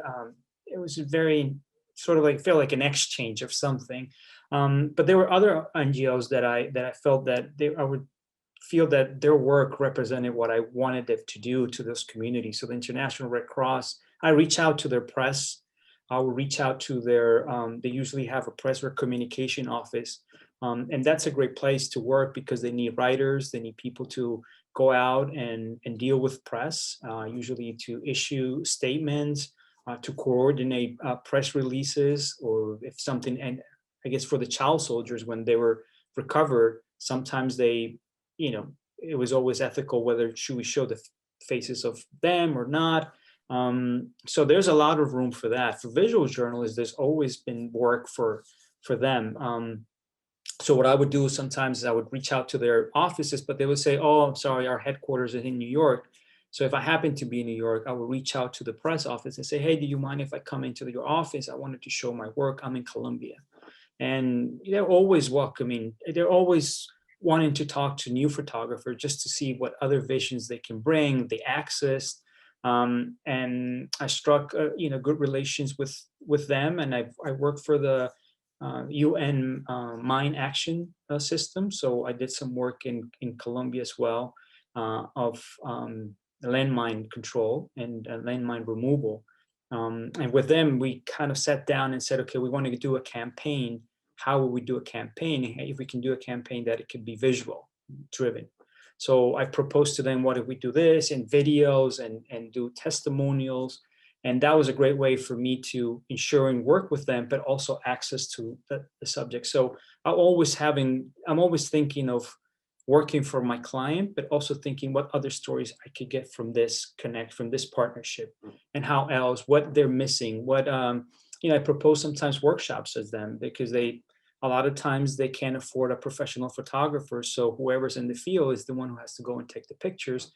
sort of like, felt like an exchange of something. But there were other NGOs that I felt that I would feel that their work represented what I wanted them to do to this community. So the International Red Cross, I reach out to their press. I will reach out to they usually have a press or communication office. And that's a great place to work, because they need writers, they need people to go out and deal with press, usually to issue statements, to coordinate press releases, or if something, and I guess for the child soldiers, when they were recovered, sometimes it was always ethical, whether should we show the faces of them or not. So there's a lot of room for that. For visual journalists, there's always been work for them. So what I would do sometimes is I would reach out to their offices, but they would say, "Oh, I'm sorry, our headquarters is in New York." So if I happen to be in New York, I would reach out to the press office and say, "Hey, do you mind if I come into your office? I wanted to show my work. I'm in Colombia." And they're always welcoming. They're always wanting to talk to new photographers, just to see what other visions they can bring, the access. And I struck, good relations with them, and I worked for the UN mine action system. So I did some work in Colombia as well, of landmine control and landmine removal. And with them, we kind of sat down and said, okay, we want to do a campaign. How will we do a campaign? If we can do a campaign that it could be visual driven. So I proposed to them, what if we do this in videos and do testimonials, And that was a great way for me to ensure and work with them, but also access to the subject. So I'm always thinking of working for my client, but also thinking what other stories I could get from this connect, from this partnership, and how else, what they're missing, what, I propose sometimes workshops as them, because a lot of times they can't afford a professional photographer. So whoever's in the field is the one who has to go and take the pictures,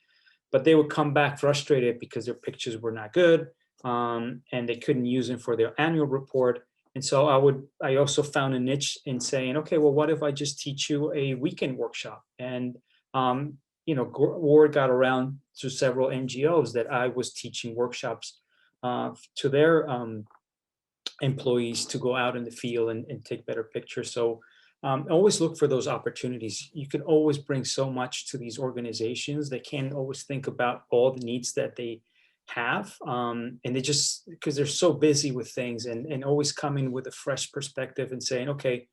but they would come back frustrated because their pictures were not good, and they couldn't use them for their annual report. And so I also found a niche in saying, okay, well, what if I just teach you a weekend workshop? And, word got around to several NGOs that I was teaching workshops to their employees to go out in the field and take better pictures. So always look for those opportunities. You can always bring so much to these organizations. They can't always think about all the needs that they have. And they just, because they're so busy with things, and always coming with a fresh perspective and saying, okay,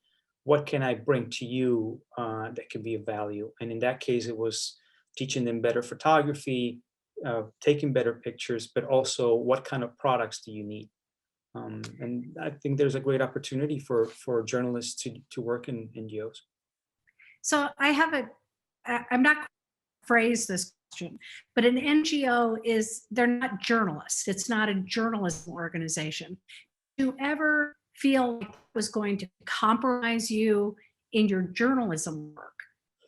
what can I bring to you that can be of value? And in that case, it was teaching them better photography, taking better pictures, but also what kind of products do you need? And I think there's a great opportunity for journalists to work in NGOs. So I'm not going to phrase this question, but an NGO they're not journalists. It's not a journalism organization. Do you ever feel like it was going to compromise you in your journalism work?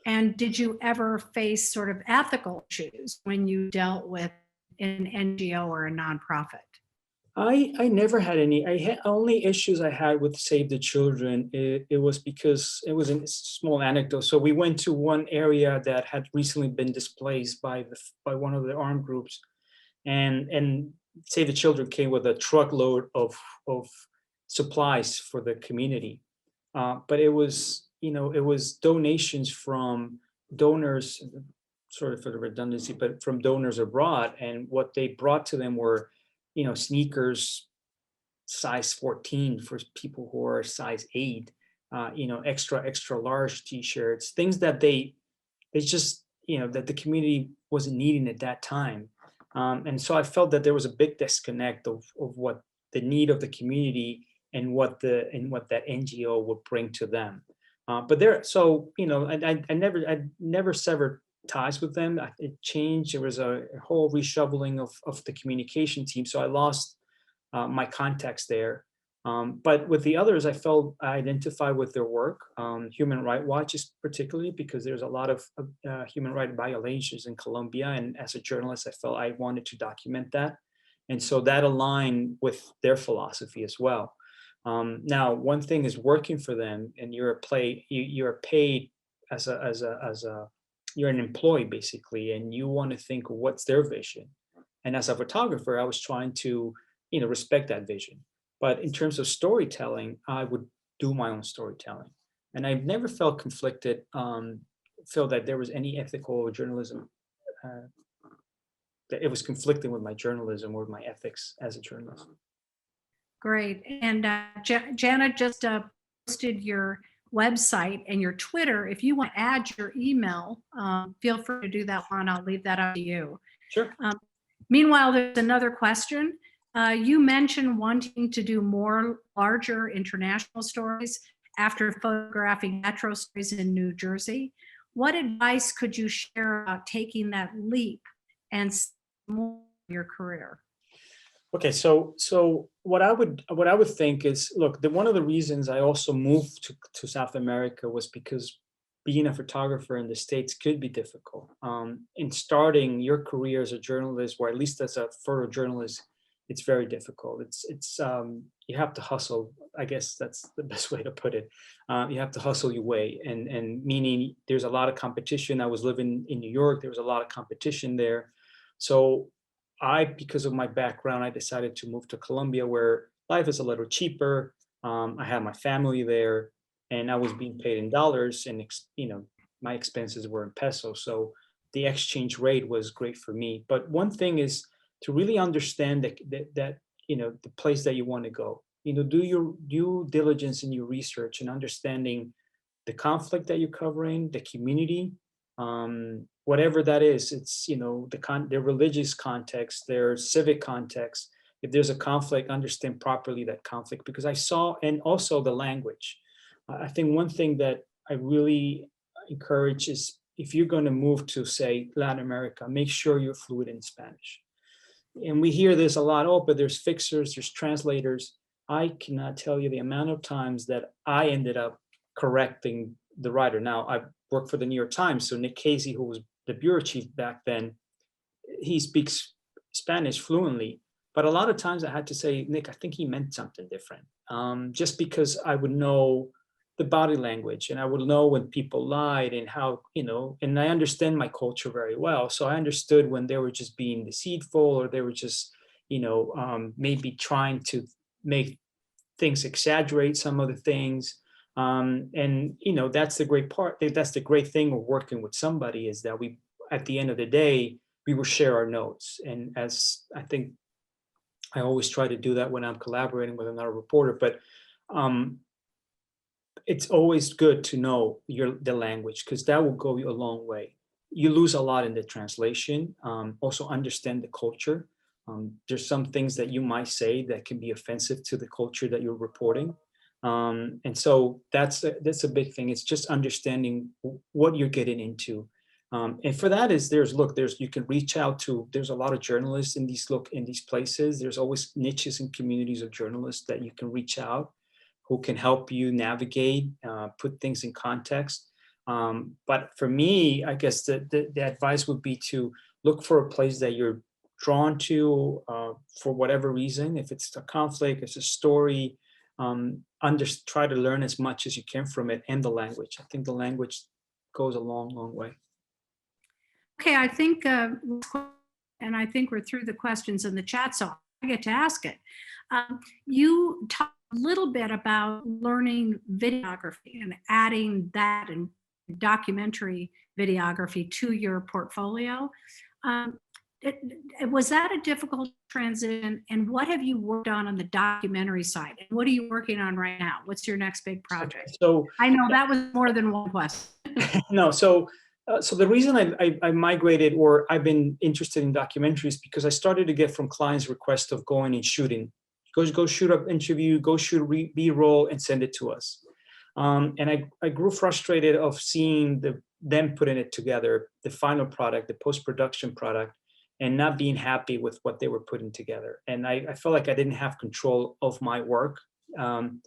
And did you ever face sort of ethical issues when you dealt with an NGO or a nonprofit? I never had any. Only issues I had with Save the Children. It was because it was a small anecdote. So we went to one area that had recently been displaced by one of the armed groups, and Save the Children came with a truckload of supplies for the community. But it was donations from donors, sort of for the redundancy, but from donors abroad. And what they brought to them were, sneakers size 14 for people who are size 8, extra large t-shirts, things that they just, that the community wasn't needing at that time. And so I felt that there was a big disconnect of what the need of the community and what that NGO would bring to them. But there, so, I never severed ties with them. It changed. There was a whole reshuffling of the communication team. So I lost my contacts there. But with the others, I felt I identified with their work. Human Rights Watch is particularly because there's a lot of human rights violations in Colombia. And as a journalist, I felt I wanted to document that. And so that aligned with their philosophy as well. Now, one thing is working for them, and you're paid as a you're an employee basically, and you want to think what's their vision. And as a photographer, I was trying to, respect that vision. But in terms of storytelling, I would do my own storytelling. And I've never felt conflicted, feel that there was any ethical journalism, that it was conflicting with my journalism or my ethics as a journalist. Great. And Janet just posted your website and your Twitter. If you want to add your email, feel free to do that, Juan. I'll leave that up to you. Sure. Meanwhile, there's another question. You mentioned wanting to do more larger international stories after photographing metro stories in New Jersey. What advice could you share about taking that leap and more your career? Okay, so what I would think is, look, one of the reasons I also moved to South America was because being a photographer in the States could be difficult. In starting your career as a journalist, or at least as a photojournalist, it's very difficult. It's you have to hustle. I guess that's the best way to put it. You have to hustle your way, and meaning there's a lot of competition. I was living in New York. There was a lot of competition there, so because of my background, I decided to move to Colombia, where life is a little cheaper. I had my family there, and I was being paid in dollars, and my expenses were in pesos. So the exchange rate was great for me. But one thing is to really understand that the place that you want to go. Do your due diligence in your research and understanding the conflict that you're covering, the community, whatever that is. It's the religious context, their civic context, if there's a conflict, understand properly that conflict, because I saw, and also the language. I think one thing that I really encourage is, if you're going to move to, say, Latin America, make sure you're fluent in Spanish. And we hear this a lot, oh, but there's fixers, there's translators. I cannot tell you the amount of times that I ended up correcting the writer. Now, I worked for the New York Times, so Nick Casey, who was the bureau chief back then, he speaks Spanish fluently. But a lot of times I had to say, Nick, I think he meant something different. Just because I would know the body language, and I would know when people lied, and how, and I understand my culture very well. So I understood when they were just being deceitful, or they were just, maybe trying to make things exaggerate some of the things. And that's the great part. That's the great thing of working with somebody, is that we, at the end of the day, we will share our notes. And as I think I always try to do that when I'm collaborating with another reporter, but it's always good to know the language, because that will go a long way. You lose a lot in the translation. Also understand the culture. There's some things that you might say that can be offensive to the culture that you're reporting. And so that's a big thing. It's just understanding what you're getting into. And for that you can reach out to, there's a lot of journalists in these places. There's always niches and communities of journalists that you can reach out, who can help you navigate, put things in context. But for me, I guess the advice would be to look for a place that you're drawn to for whatever reason. If it's a conflict, it's a story, try to learn as much as you can from it, and the language. I think the language goes a long, long way. Okay, I think, and I think we're through the questions in the chat, so I get to ask it. You talked a little bit about learning videography and adding that and documentary videography to your portfolio. Was that a difficult transition? And what have you worked on the documentary side? And what are you working on right now? What's your next big project? So I know that was more than one question. No, so the reason I migrated, or I've been interested in documentaries, because I started to get from clients requests of going and shooting. Go shoot an interview, go shoot a B-roll and send it to us. And I grew frustrated of seeing them putting it together, the final product, the post-production product, and not being happy with what they were putting together. And I felt like I didn't have control of my work. And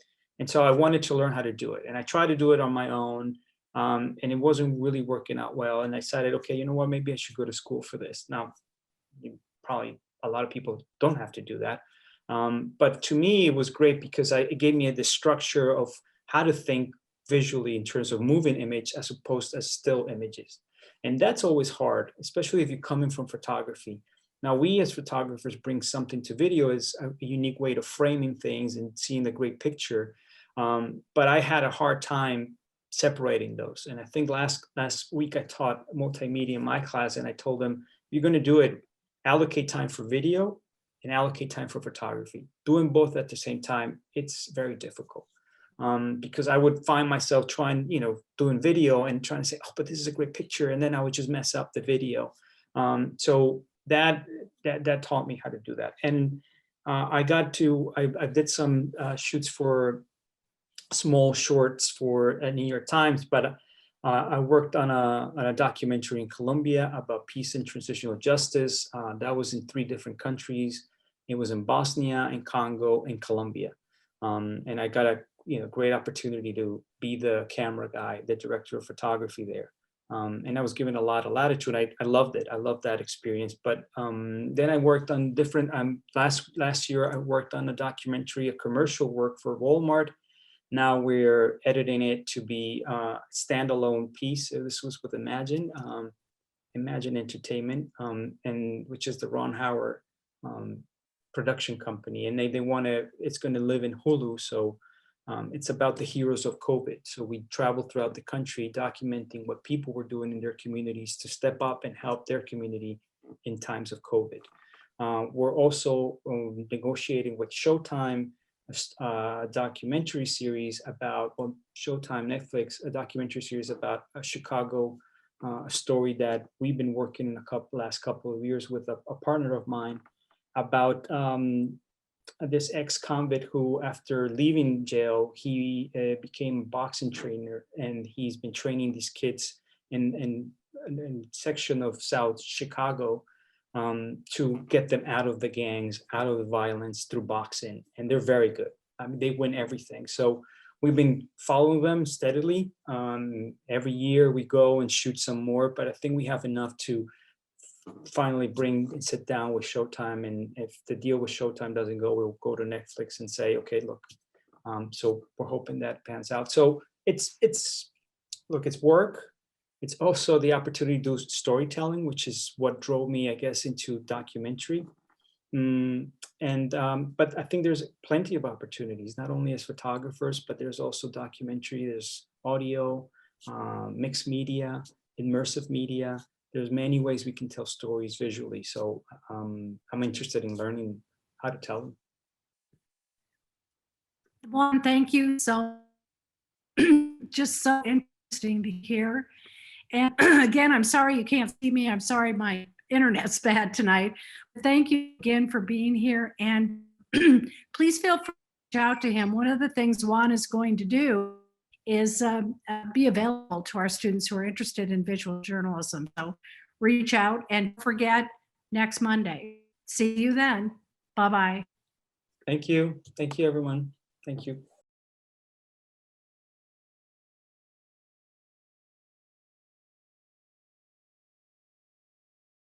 so I wanted to learn how to do it. And I tried to do it on my own. And it wasn't really working out well. And I decided, okay, you know what, maybe I should go to school for this. Now, probably a lot of people don't have to do that. But to me, it was great because it gave me the structure of how to think visually in terms of moving image as opposed to still images. And that's always hard, especially if you're coming from photography. Now, we as photographers bring something to video as a unique way of framing things and seeing the great picture. But I had a hard time separating those. And I think last week I taught multimedia in my class, and I told them, you're going to do it, allocate time for video and allocate time for photography. Doing both at the same time, it's very difficult. Because I would find myself trying, doing video and trying to say, oh, but this is a great picture. And then I would just mess up the video. So that taught me how to do that. And I did some shoots for small shorts for New York Times, but I worked on a documentary in Colombia about peace and transitional justice. That was in 3 different countries. It was in Bosnia and Congo and Colombia. And I got a great opportunity to be the camera guy, the director of photography there. And I was given a lot of latitude. I loved it. I loved that experience. But then I worked on different, last year I worked on a documentary, a commercial work for Walmart. Now we're editing it to be a standalone piece. This was with Imagine Entertainment, and which is the Ron Howard production company. And it's going to live in Hulu. So it's about the heroes of COVID. So we traveled throughout the country documenting what people were doing in their communities to step up and help their community in times of COVID. We're also negotiating with Showtime a documentary series about, Showtime, Netflix, a documentary series about Chicago, a story that we've been working last couple of years with a partner of mine. about this ex-convict who, after leaving jail, he became a boxing trainer, and he's been training these kids in section of South Chicago to get them out of the gangs, out of the violence through boxing, and they're very good. I mean, they win everything. So we've been following them steadily. Every year we go and shoot some more, but I think we have enough to finally bring and sit down with Showtime. And if the deal with Showtime doesn't go, we'll go to Netflix and say, okay, look. So we're hoping that pans out. So it's look, it's work. It's also the opportunity to do storytelling, which is what drove me, I guess, into documentary. But I think there's plenty of opportunities, not only as photographers, but there's also documentary, there's audio, mixed media, immersive media. There's many ways we can tell stories visually. So I'm interested in learning how to tell them. Juan, thank you. So just so interesting to hear. And again, I'm sorry you can't see me. I'm sorry my internet's bad tonight. Thank you again for being here. And please feel free to reach out to him. One of the things Juan is going to do is be available to our students who are interested in visual journalism. So reach out, and don't forget, next Monday. See you then. Bye-bye. Thank you. Thank you, everyone. Thank you.